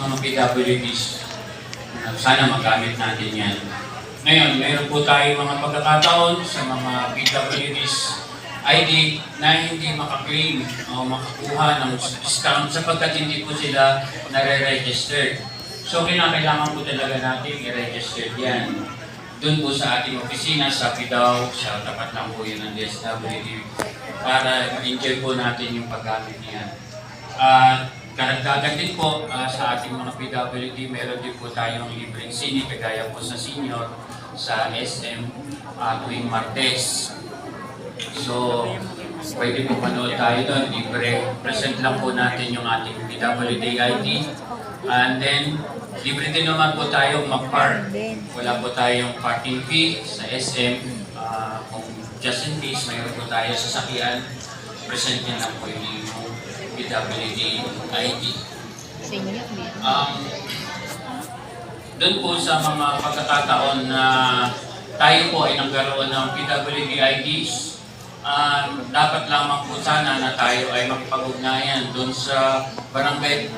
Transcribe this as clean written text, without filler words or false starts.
mga PWDs. Sana magamit natin yan. Ngayon, meron po tayo mga pagkakataon sa mga PWDs ID na hindi makaklaim o makakuha ng discount sapagkat hindi po sila nare-register. So, kailangan po talaga natin i-register yan. Doon po sa ating opisina, sa PIDAW, sa tapat lang po yun ng DSWD para ma-enjoy po natin yung paggamit niyan. Karagdagan din po sa ating mga PWD, meron din po tayong libreng sine, kagaya po sa senior, sa SM tuwing Martes. So, pwede po manood tayo doon, libre. Present lang po natin yung ating PWD ID. And then, libre din naman po tayong mag-park. Wala po tayong parking fee sa SM. Kung just in case, mayroon po tayo sa sakyan, present din lang po yung PWD ID. Doon po sa mga pagkakataon na tayo po ay nagkaroon ng PWD IDs, dapat lamang po sana na tayo ay makipag-ugnayan doon sa barangay